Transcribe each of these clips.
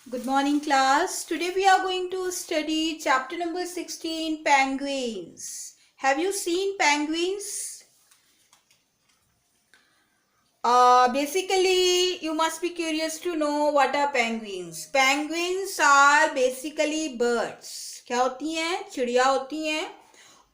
Good morning, class. Today we are going to study chapter number 16, penguins. Have you seen penguins? Basically, you must be curious to know what are penguins. Penguins are basically birds. क्या होती हैं? चिड़िया होती हैं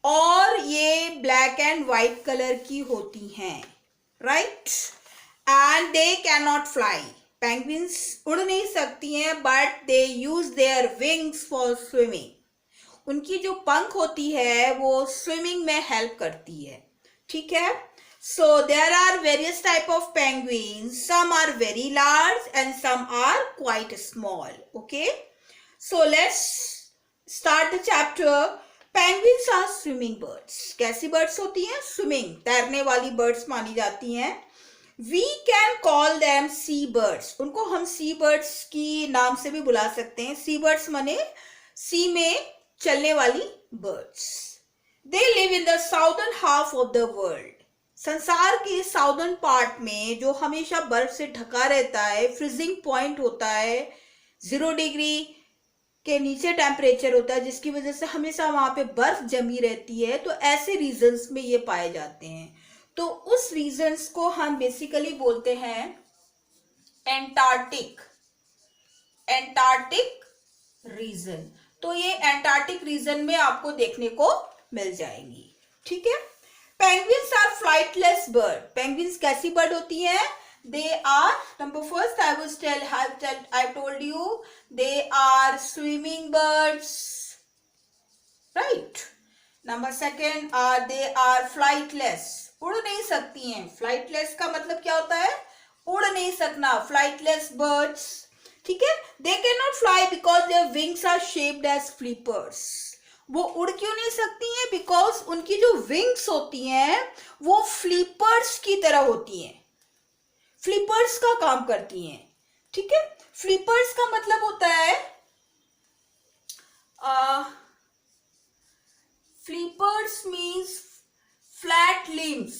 और ये black and white colour की होती हैं, right? And they can not fly. Penguins उड़ नहीं सकती हैं but they use their wings for swimming. उनकी जो पंख होती है वो स्विमिंग में हेल्प करती है, ठीक है? So there are various type of penguins. Some are very large and some are quite small. Okay, so let's start the chapter. Penguins are swimming birds. कैसी birds होती हैं? Swimming, तैरने वाली birds मानी जाती हैं. We can call them sea birds. उनको हम sea birds की नाम से भी बुला सकते हैं. Sea birds माने sea में चलने वाली birds. They live in the southern half of the world. संसार के साउदर्न पार्ट में जो हमेशा बर्फ से ढका रहता है, फ्रीजिंग पॉइंट होता है, 0 डिग्री के नीचे टेम्परेचर होता है, जिसकी वजह से हमेशा वहां पे बर्फ जमी रहती है. तो ऐसे रीजन्स में ये पाए जाते हैं. तो उस रीजन्स को हम बेसिकली बोलते हैं एंटार्क्टिक रीजन. तो ये एंटार्क्टिक रीजन में आपको देखने को मिल जाएंगी, ठीक है? Penguins are flightless bird. Penguins कैसी bird होती हैं? They are, number first I told you they are swimming birds, right? Number second they are flightless. उड़ नहीं सकती हैं. Flightless का मतलब क्या होता है? उड़ नहीं सकना. Flightless birds, ठीक है? They cannot fly because their wings are shaped as flippers. वो उड़ क्यों नहीं सकती हैं? बिकॉज उनकी जो विंग्स होती हैं वो फ्लिपर्स की तरह होती हैं, फ्लिपर्स का काम करती हैं, ठीक है? फ्लिपर्स का मतलब होता है फ्लिपर्स मीन्स फ्लैट लिम्स.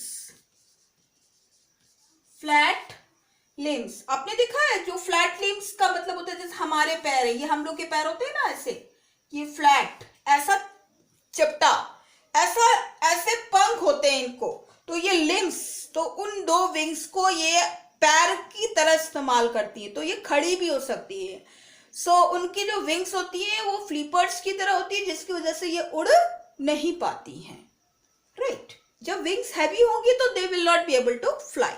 आपने देखा है जो फ्लैट लिम्स का मतलब होता है, जैसे हमारे पैर है, ये हम लोग के पैर होते हैं ना, ऐसे ये फ्लैट, ऐसा चपटा, ऐसे पंख होते हैं इनको. तो ये लिम्स, तो उन दो विंग्स को ये पैर की तरह इस्तेमाल करती है. तो ये खड़ी भी हो सकती है. सो उनकी जो विंग्स होती है वो फ्लिपर्स की तरह होती है, जिसकी वजह से ये उड़ नहीं पाती हैं, राइट? जब विंग्स हैवी होंगी तो they will not be able to fly.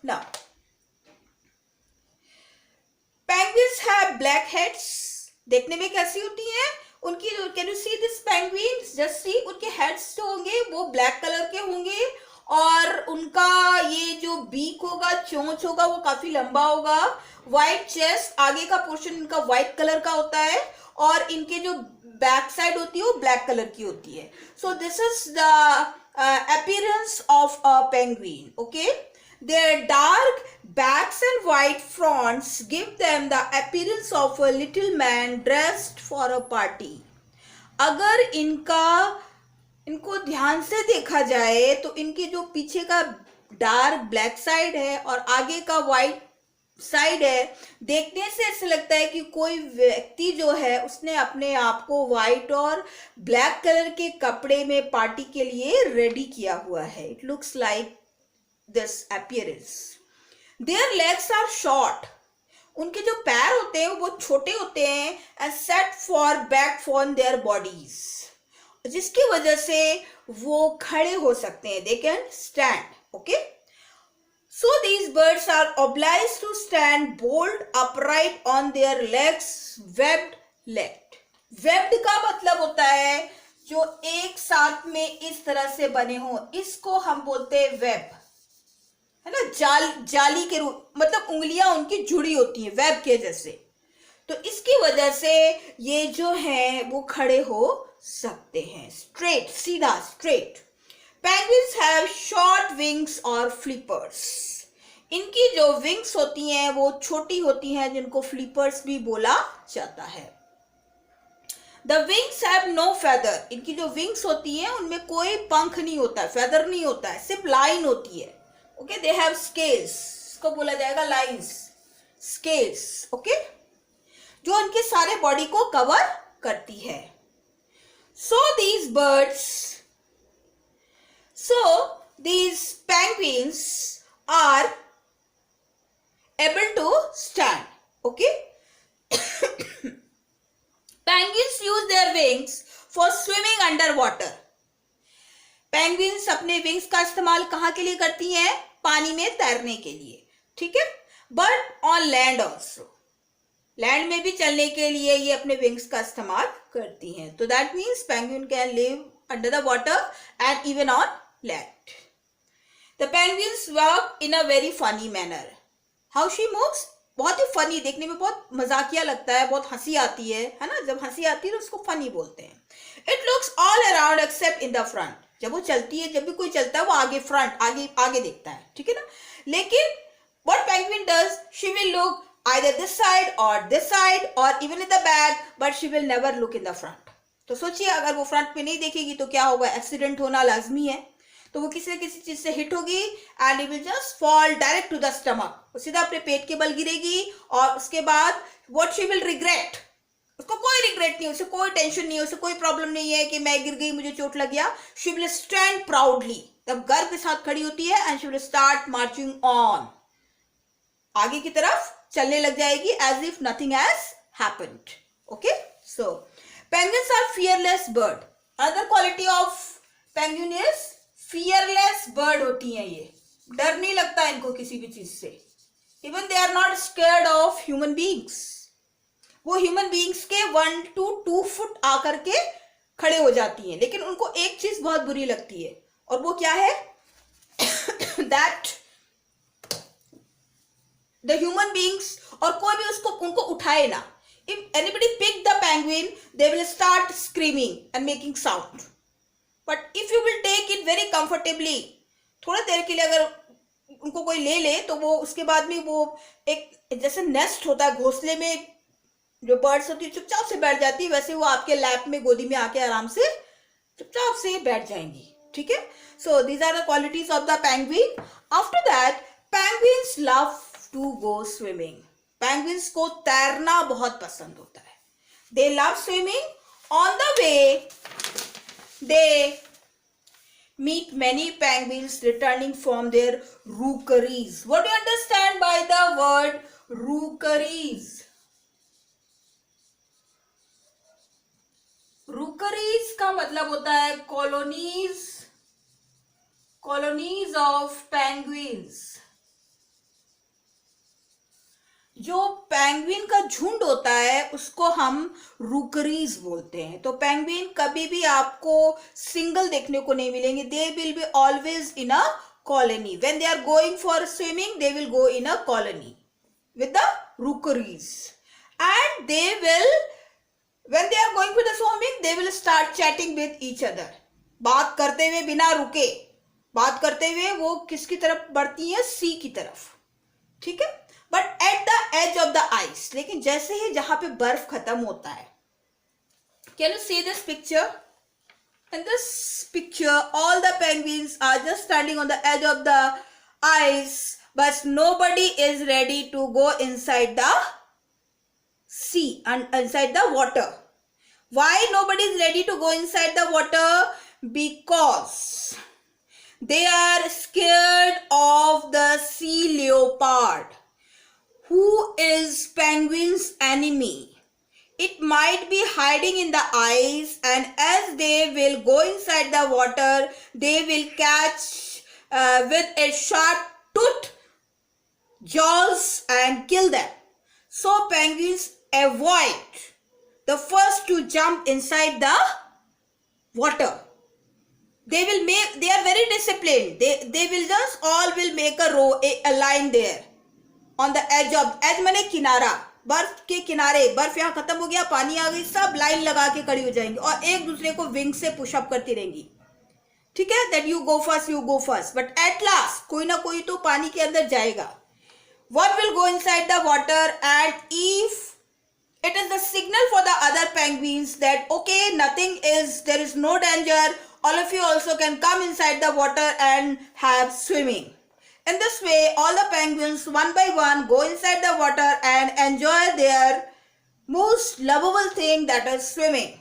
Now penguins have black heads. देखने में कैसी होती हैं उनकी? Can you see this penguins? Just see, उनके हेड्स जो होंगे वो ब्लैक कलर के होंगे और उनका ये जो बीक होगा, चोंच होगा, वो काफी लंबा होगा. व्हाइट चेस्ट, आगे का पोर्शन इनका व्हाइट कलर का होता है और इनके जो बैक साइड होती है वो ब्लैक कलर की होती है. So this is the appearance of a penguin. Okay, their dark backs and white fronts give them the appearance of a little man dressed for a party. अगर इनको ध्यान से देखा जाए तो इनके जो पीछे का डार्क ब्लैक साइड है और आगे का वाइट साइड है, देखने से ऐसा लगता है कि कोई व्यक्ति जो है उसने अपने आप को व्हाइट और ब्लैक कलर के कपड़े में पार्टी के लिए रेडी किया हुआ है. It looks like this appearance. Their legs are short. उनके जो पैर होते हैं वो छोटे होते हैं and set for back on their bodies, जिसकी वजह से वो खड़े हो सकते हैं. They can stand. Okay, so these birds are obliged to stand bolt upright on their legs, webbed. Webbed का मतलब होता है जो एक साथ में इस तरह से बने हो, इसको हम बोलते हैं वेब, है ना? जाली के रूप, मतलब उंगलियां उनकी जुड़ी होती हैं वेब के जैसे. तो इसकी वजह से ये जो है वो खड़े हो सकते हैं, स्ट्रेट, सीधा, straight. Penguins have short wings और फ्लिपर्स. इनकी जो विंग्स होती हैं वो छोटी होती हैं, जिनको फ्लिपर्स भी बोला जाता है. The wings have no feather. इनकी जो विंग्स होती हैं उनमें कोई पंख नहीं होता है, फेदर नहीं होता है, सिर्फ लाइन होती है. ओके, दे हैव स्केल्स, इसको बोला जाएगा लाइन्स, स्केल्स. ओके, जो उनके सारे बॉडी को कवर करती है. So these penguins are able to stand. Okay. Penguins use their wings for swimming underwater. Penguins अपने wings का इस्तेमाल कहाँ के लिए करती हैं? पानी में तैरने के लिए. ठीक है. But on land also. Land में भी चलने के लिए ये अपने विंग्स का इस्तेमाल करती हैं. तो that means penguin can live under the water and even on land. The penguins work in a very funny manner. How she moves, बहुत ही फनी, देखने में बहुत मजाकिया लगता है, बहुत हंसी आती है ना. जब हंसी आती है तो उसको फनी बोलते हैं. It looks all around accept in the front. जब वो चलती है, जब भी कोई चलता है वो आगे फ्रंट आगे देखता है. ठीक है ना. लेकिन what penguin does, she will look either this side or even in the back, but she will never look in the front. तो सोचिए अगर वो फ्रंट पे नहीं देखेगी तो क्या होगा, एक्सीडेंट होना लाजमी है. तो वो किसी न किसी चीज से हिट होगी and it will just fall direct to the stomach. वो सीधा अपने पेट के बल गिरेगी और उसके बाद व्हाट शी विल रिग्रेट, उसको कोई रिग्रेट नहीं, उसे कोई टेंशन नहीं है, उसे कोई प्रॉब्लम नहीं है कि मैं गिर गई, मुझे चोट लग गया. शी विल स्टैंड प्राउडली, तब गर्व के साथ खड़ी होती है and she will start marching on, आगे की तरफ चलने लग जाएगी as if nothing has happened. Okay, so penguins are fearless bird. Another quality of penguin is fearless bird होती हैं ये. डर नहीं लगता इनको किसी भी चीज से. Even they are not scared of human beings. वो human beings के 1 to 2 फुट आकर के खड़े हो जाती हैं. लेकिन उनको एक चीज बहुत बुरी लगती है और वो क्या है that the human beings और कोई भी उनको उठाए ना. If anybody pick the penguin, they will start screaming and making sound. But if you will take it very comfortably, थोड़ी देर के लिए अगर उनको कोई ले ले तो वो उसके बाद में वो एक जैसे नेस्ट होता है, घोंसले में जो बर्ड्स होती है चुपचाप से बैठ जाती है, वैसे वो आपके लैप में गोदी में आके आराम से चुपचाप से बैठ जाएंगी. ठीक है. So these are the qualities of the penguin. After that, penguins love to go swimming. Penguins को तैरना बहुत पसंद होता है. They love swimming. On the way, they meet many penguins returning from their rookeries. What do you understand by the word rookeries? Rookeries का मतलब होता है colonies of penguins. जो पेंगुइन का झुंड होता है उसको हम रूकरीज बोलते हैं. तो पेंगुइन कभी भी आपको सिंगल देखने को नहीं मिलेंगे. They will be always in a colony. When they are going for swimming they will go in a colony with the rookeries and they will when they are going for the swimming they will start chatting with each other. बात करते हुए बिना रुके, बात करते हुए वो किसकी तरफ बढ़ती है, सी की तरफ. ठीक है. But at the edge of the ice, लेकिन जैसे ही जहां पे बर्फ खत्म होता है. Can you see this picture? In this picture all the penguins are just standing on the edge of the ice, but nobody is ready to go inside the sea and inside the water. Why nobody is ready to go inside the water? Because they are scared of the sea leopard, who is penguin's enemy. It might be hiding in the ice, and as they will go inside the water, they will catch with a sharp tooth jaws and kill them. So penguins avoid the first to jump inside the water. They are very disciplined. They will just all will make a row, a line there on the edge माने किनारा, बर्फ के किनारे. बर्फ यहाँ खत्म हो गया, पानी आ गई, सब लाइन लगा के खड़ी हो जाएंगी और एक दूसरे को विंग से पुशअप करती रहेंगी. ठीक है. That you go first, but at last कोई ना कोई तो पानी के अंदर जाएगा. One will go inside the water, and if it is the signal for the other penguins that okay, there is no danger, all of you also can come inside the water and have swimming. In this way, all the penguins one by one go inside the water and enjoy their most lovable thing, that is swimming.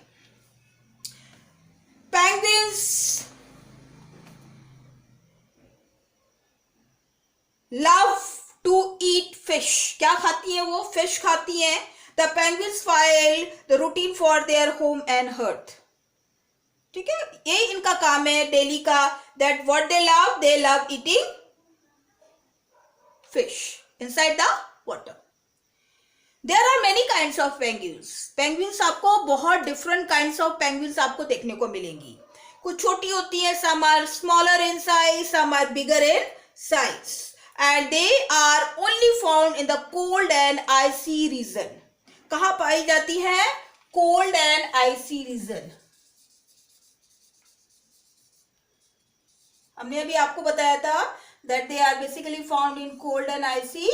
Penguins love to eat fish. क्या खाती हैं वो? Fish खाती हैं. The penguins follow the routine for their home and hearth. ठीक है, ये इनका काम है डेली का. That what they love eating fish inside the water. There are many kinds of penguins. Penguins आपको बहुत different kinds of penguins आपको देखने को मिलेंगी. कुछ छोटी होती हैं, some are smaller in size, some are bigger in size, and they are only found in the cold and icy region. कहाँ पाई जाती है? Cold and icy region. हमने अभी आपको बताया था that they are basically found in cold and icy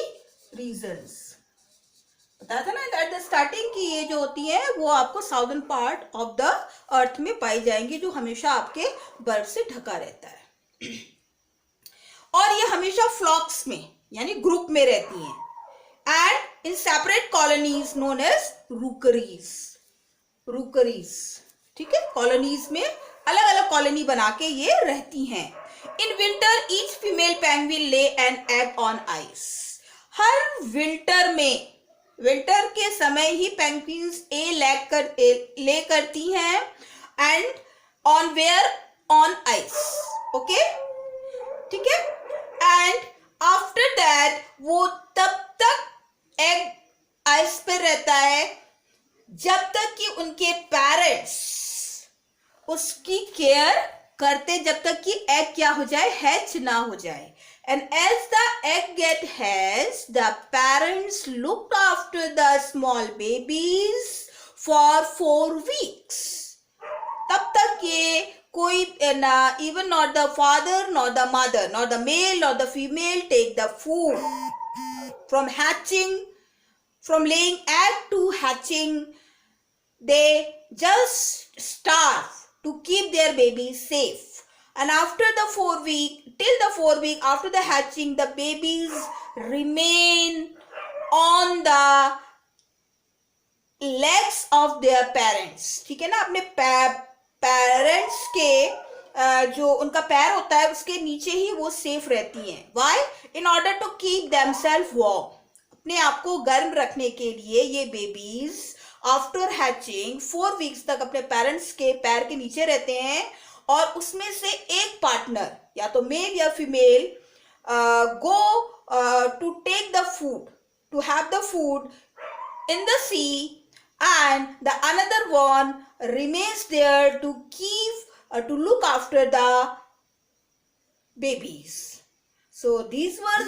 regions. बताया था ना at the starting कि ये जो होती है वो आपको southern part of the earth में पाई जाएंगी, जो हमेशा आपके बर्फ से ढका रहता है. और ये हमेशा फ्लॉक्स में यानी ग्रुप में रहती हैं. And in separate colonies known as rookeries. Rookeries, ठीक है, कॉलोनीज में अलग अलग कॉलोनी बना के ये रहती हैं. In winter each female penguin lay an egg on ice. हर विंटर में, विंटर के समय ही पेंगुइन्स ले करती हैं. And on where? On ice. Okay, ठीक है. एंड आफ्टर दैट वो तब तक एग आइस पे रहता है जब तक कि उनके पेरेंट्स उसकी केयर करते, जब तक कि एग क्या हो जाए? हैच ना हो जाए. And as the egg get hatched, the parents looked after the small babies for 4 weeks. तब तक ये कोई even not the father nor the mother, nor the male nor the female take the food from hatching, from laying egg to hatching. They just starve to keep their babies safe. And after the 4 week, till the 4 week after the hatching, the babies remain on the legs of their parents. ठीक है ना, अपने parents के जो उनका पैर होता है उसके नीचे ही वो सेफ रहती हैं. Why? In order to keep themselves warm. अपने आप को गर्म रखने के लिए ये बेबीज आफ्टर हैचिंग 4 वीक्स तक अपने पेरेंट्स के पैर के नीचे रहते हैं. और उसमें से एक पार्टनर या तो मेल या female go to take the food, to have the food in the sea, and the another one remains there to keep to look after the babies. So these were